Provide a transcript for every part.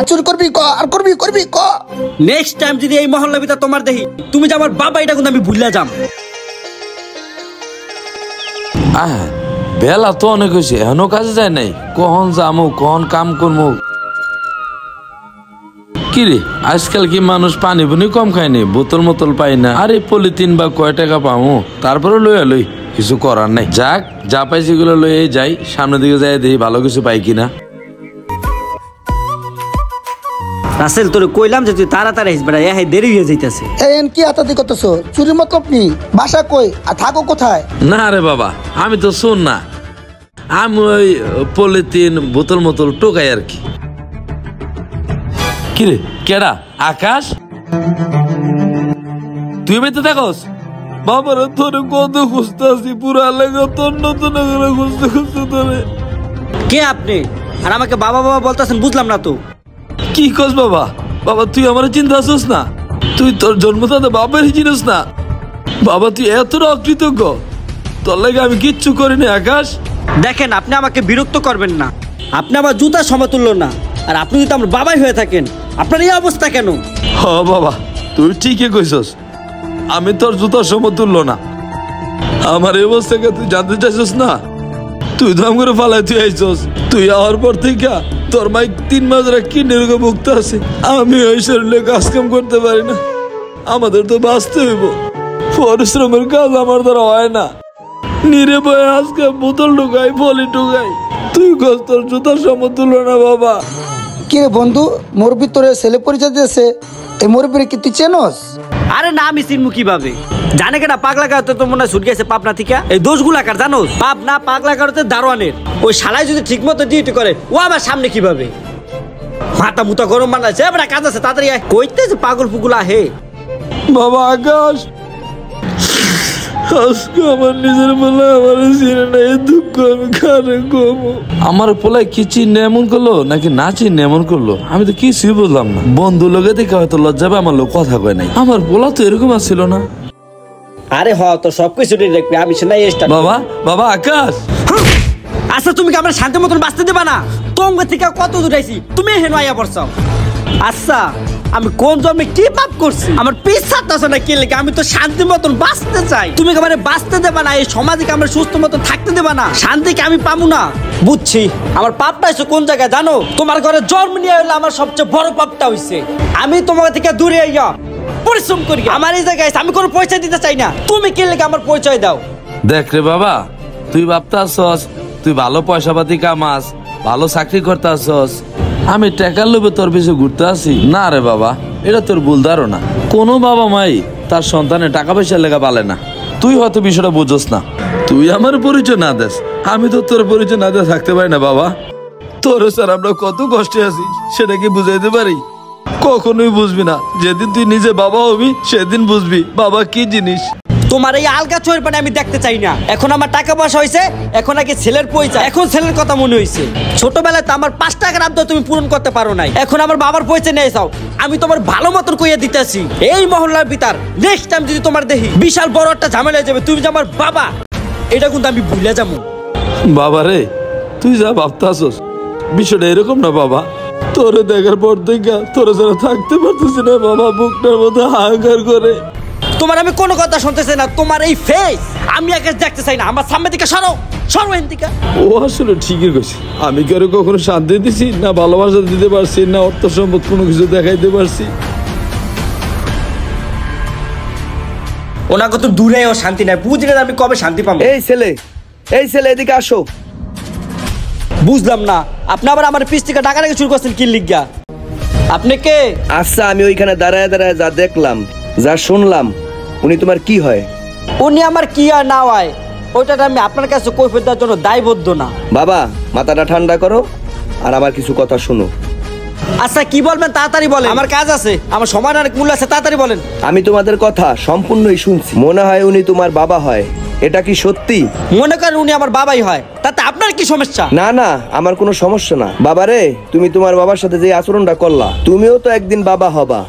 চুরি করবি ক আর করবি করবি ক। নেক্সট টাইম যদি এই মহল্লা ভিতর তোমার দেখি তুমি যে আমার বাবা এটা কিন্তু আমি ভুলে যাম। বেলা তো অনেক হয়েছে এখনো কাজে যায় নাই, কখন যামু কখন কাম করবো। কিরে আজকাল কি মানুষ পানি পুনি কম খায়নি, বোতল মোতল পাই না, আরে পলিথিন বা কয় টাকা পামু, তারপরে লইয়া লই, কিছু করার নাই। যাক যা পাইছি গুলো লইয়ে যাই, সামনের দিকে যাই দেখি ভালো কিছু পাই কিনা। রাসেল তোরে কইলাম যে তুই তাড়াতাড়ি আসবে, এই দেরি হয়ে যাইতেছে। এন কি আতাতি করতেছো? চুরি মতলব নি? বাসা কই আর থাকো কোথায়? না রে বাবা আমি তো শুন না, আমি ওই পলিথিন বোতল মোতল টোকাই আর কি। কিরে কেডা? আকাশ তুই বেঁচে দেখোস? বাবারে তোরে কত খুঁজতে আছি, পুরা লেগে তোর নতুন খুঁজতে খুঁজতে তোরে। কে আপনি আর আমাকে বাবা বাবা বলতেছেন বুঝলাম না তো। কি কস বাবা? বাবা তুই আমার চিন্তা আসছিস না? তুই তোর জন্মদাতা বাবার চিনিস না? বাবা তুই এতটা অকৃতজ্ঞ, তোর লাগে আমি কিচ্ছু করিনি। আকাশ দেখেন আপনি আমাকে বিরক্ত করবেন না, আপনি আমার জুতা সমতুল্য না, আর আপনি যদি আমার বাবাই হয়ে থাকেন আপনার এই অবস্থা কেন? হ বাবা তুই ঠিকই কইছস, আমি তোর জুতার সমতুল্য না। আমার এই অবস্থাকে তুই জানতে চাইছস না? তুই দাম করে ফালাই তুই আইছস, তুই আওয়ার পর থেকে তোর মাই 3 মাস ধরে কিডনি রোগে ভুগতে আছে। আমি ওই শরীরে কাজ কাম করতে পারি না, আমাদের তো বাঁচতে হইব, পরিশ্রমের কাজ আমার দ্বারা হয় না। নিরে বয়ে আজকে বোতল ঢুকাই ফলি ঢুকাই, তুই কস তোর জুতার সমতুল্য না বাবা। কি রে বন্ধু, মোর ভিতরে ছেলে পরিচয় দিয়েছে, এই মোরবির কি তুই চেনস? আরে না আমি চিনবো কিভাবে? জানে কেনা পাগলা কারতে তো মনে হয় ছুট গেছে পাবনা থেকে। এই দোষগুলা কার জানো? পাবনা পাগলা কারতে দারোয়ানের। ওই শালায় যদি ঠিক মতো ডিউটি করে ও আমার সামনে কিভাবে? মাথা মুতা গরম বানাইছে, এবার কাজ আছে তাড়াতাড়ি কইতেছে পাগল ফুগুলা হে। বাবা আকাশ আজকে আমার নিজের বেলা আমার চিনে না, এই দুঃখ আমি কারে কমো। আমার পোলায় কি চিনে এমন করলো নাকি না চিনে এমন করলো আমি তো কিছুই বুঝলাম না। বন্ধু লোকে দেখে হয়তো লজ্জাবে আমার লোক কথা কয় নাই, আমার পোলা তো এরকম আসছিল না। আরে হ তো সবকিছু দেখবি আমি শুনাই এস্টার। বাবা বাবা আকাশ আচ্ছা তুমি কি আমরা শান্তি মতন বাঁচতে দেবা না? তোমার থেকে কত দূরাইছি তুমি হেন আইয়া পড়ছাও। আচ্ছা আমি কোন জন্মে কি পাপ করছি? আমার পিছাতেছ না কি লেগে? আমি তো শান্তি মতন বাঁচতে চাই, তুমি মানে বাঁচতে দেবা না, এই সমাজে আমরা সুস্থ মতন থাকতে দেবা না, শান্তিকে আমি পাবো না। বুঝছি আমার পাপটা হয়েছে কোন জায়গায় জানো? তোমার ঘরে জন্ম নিয়ে হইলে আমার সবচেয়ে বড় পাপটা হয়েছে। আমি তোমার থেকে দূরে আইয়া পরিশ্রম করি, আমার এই জায়গায় আমি কোনো পয়সা দিতে চাই না, তুমি কি লেগে আমার পরিচয় দাও। দেখ রে বাবা তুই ভাবতে আসছস তুই ভালো পয়সা পাতি কামাস, ভালো চাকরি করতে আসছস, আমি টাকার লোভে তোর পিছু ঘুরতে আসি? না রে বাবা এটা তোর ভুল ধারণা। কোনো বাবা মাই তার সন্তানের টাকা পয়সা লেগা পালে না, তুই হয়তো বিষয়টা বুঝোস না। তুই আমার পরিচয় না দেস, আমি তো তোর পরিচয় না দিয়ে থাকতে পারি না বাবা। তোর স্যার আমরা কত কষ্টে আছি সেটা কি বুঝাইতে পারি? কখনোই বুঝবি না, যেদিন তুই নিজে বাবা হবি সেদিন বুঝবি বাবা কি জিনিস। তোমার এই আলগা চোরের পানে আমি দেখতে চাই না। এখন আমার টাকা পয়সা হয়েছে, এখন আগে ছেলের পরিচয়, এখন ছেলের কথা মনে হয়েছে। ছোটবেলায় তো আমার 5 টাকার আবদার তুমি পূরণ করতে পারো নাই, এখন আমার বাবার পরিচয় নিয়ে যাও, আমি তোমার ভালো মতন কইয়া দিতেছি। এই মহল্লার ভিতর নেক্সট টাইম যদি তোমার দেখি বিশাল বড় একটা ঝামেলা হয়ে যাবে, তুমি যে আমার বাবা এটা কিন্তু আমি ভুলে যাবো। বাবা রে তুই যা ভাবতে আসস বিষয়টা এরকম না বাবা। তোরে দেখার পর থেকে তোরে যারা থাকতে পারতেছি না বাবা, বুকটার মধ্যে হাহাকার করে। তোমার আমি কোনো কথা শুনতেছি না, তোমার এই ফেস আমি আগে দেখতে চাই না, আমার সামনে থেকে সরো সরো এখান থেকে। ও আসলে ঠিকই কইছে, আমি কি আর কখনো শান্তি দিছি না, ভালোবাসা দিতে পারছি না, অর্থ সম্পদ কোনো কিছু দেখাইতে পারছি? ওনাকে তো দূরেও শান্তি নাই, বুঝলে আমি কবে শান্তি পাবো? এই ছেলে এদিকে আসো। বুঝলাম না আপনি আবার আমার পিছ থেকে টাকা রেখে শুরু করছেন কি লিগা? আপনি কে? আচ্ছা আমি ওইখানে দাঁড়ায় দাঁড়ায় যা দেখলাম যা শুনলাম, উনি তোমার কি হয়? উনি আমার কি আর না হয় ওইটা আমি আপনার কাছে কৈফিয়ত দেওয়ার জন্য দায়বদ্ধ না। বাবা মাথাটা ঠান্ডা করো আর আমার কিছু কথা শুনো। আচ্ছা কি বলবেন তাড়াতাড়ি বলেন, আমার কাজ আছে, আমার সময় অনেক মূল্য আছে, তাড়াতাড়ি বলেন। আমি তোমাদের কথা সম্পূর্ণই শুনছি, মনে হয় উনি তোমার বাবা হয়, এটা কি সত্যি? মনে করেন উনি আমার বাবাই হয়, তাতে আপনার কি সমস্যা? না না আমার কোনো সমস্যা না। বাবা রে তুমি তোমার বাবার সাথে যে আচরণটা করলা, তুমিও তো একদিন বাবা হবা।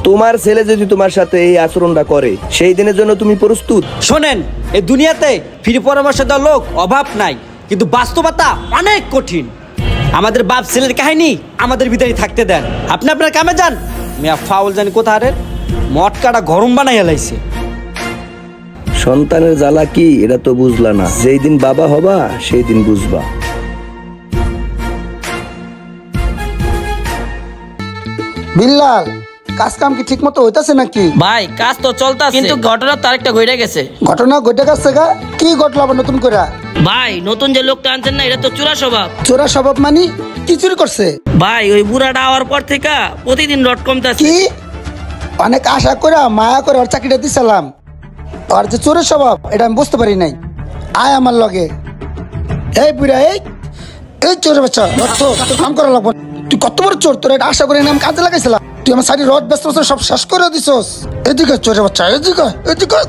তোমার ছেলে যদি তোমার সাথে এই আচরণটা করে সেই দিনের জন্য তুমি প্রস্তুত? শোনেন এই দুনিয়াতে ফ্রি পরামর্শ দেওয়ার লোক অভাব নাই, কিন্তু বাস্তবতা অনেক কঠিন। আমাদের বাপ ছেলের কাহিনী আমাদের ভিতরে থাকতে দেন। আপনি আপনার কামে যান। মিয়া ফাউল জানি কোথায় মটকাটা গরম বানাই হেলাইছে। সন্তানের জ্বালা কি এটা তো বুঝলা না, যেই দিন বাবা হবা সেই দিন বুঝবা। বিল্লাল, কাজ কাম কি ঠিক মতো হইতাছে নাকি? ভাই কাজ তো চলতেছে, কিন্তু ঘটনা তো আরেকটা ঘটে গেছে। ঘটনা ঘটে গেছে গা? কি ঘটলো আবার নতুন করে? ভাই নতুন যে লোকটা আনছেন না, এটা তো চোরা স্বভাব। চোরা স্বভাব মানি? কি চুরি করছে? ভাই ওই বুড়াটা হওয়ার পর থেকে প্রতিদিন রড কমতেছে। কি অনেক আশা করে মায়া করে ওর চাকরিটা দিছিলাম, আর যে চোরের স্বভাব এটা আমি বুঝতে পারি নাই। আয় আমার লগে। এই বুড়া, এই এই চোরের বাচ্চা, তোর কাম করা লাগবে। তুই কত বড় চোর, তোর এটা আশা করে আমি কাজে লাগাইছিলাম, তুই আমার সাইডে রড ব্যস্ত সব শেষ করে দিছস। এদিকে চোরের বাচ্চা, এদিকে এদিকে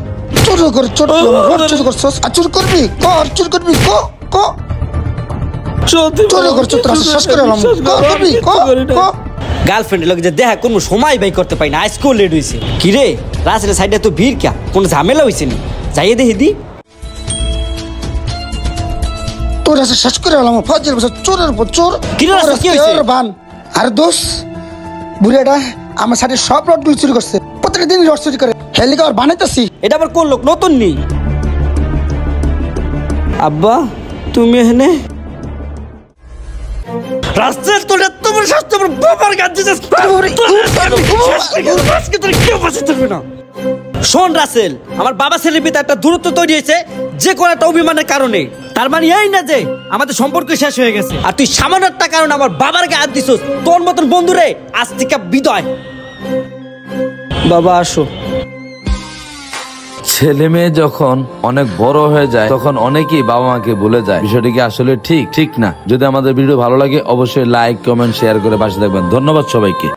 চোর করে চোর রড চুরি করছস। আর চুরি করবি কর, চুরি করবি ক ক চোর করছ, তোর শেষ করে করবি ক ক। গার্লফ্রেন্ডের লোক যে দেখা কোনো সময় বাই করতে পারি না, আজকেও লেট হয়েছে। কি রে রাস্তার সাইডে তো ভিড় কে, কোনো ঝামেলা হয়েছে নি? যাইয়ে দেখি দি। তোর আছে শেষ করে এলাম ফজর বছর চোরের পর চোর। কি রে রাস্তা, কি হয়েছে? বান আর দোষ বুড়িয়াটা আমার সাথে সব রডগুলো চুরি করছে, প্রত্যেক দিন রড চুরি করে। হেলিকপ্টার বানাইতেছি। এটা আবার কোন লোক, নতুন নেই? আব্বা তুমি এখানে? রাস্তায় তোর এত বড় স্বাস্থ্য বাবার গাছ দিছিস। শোন রাসেল, আমার বাবা ছেলের ভিতরে একটা দূরত্ব তৈরি হয়েছে যে কোনো একটা অভিমানের কারণে। তার মানে এই না যে আমাদের সম্পর্ক শেষ হয়ে গেছে। আর তুই সামান্য একটা কারণে আমার বাবার গায়ে হাত দিছিস। তোর মতন বন্ধুরে আজ থেকে বিদায়। বাবা আসো। ছেলে মেয়ে যখন অনেক বড় হয়ে যায় তখন অনেকেই বাবা মাকে ভুলে যায়। বিষয়টি কি আসলে ঠিক না? যদি আমাদের ভিডিও ভালো লাগে অবশ্যই লাইক, কমেন্ট, শেয়ার করে পাশে থাকবেন। ধন্যবাদ সবাইকে।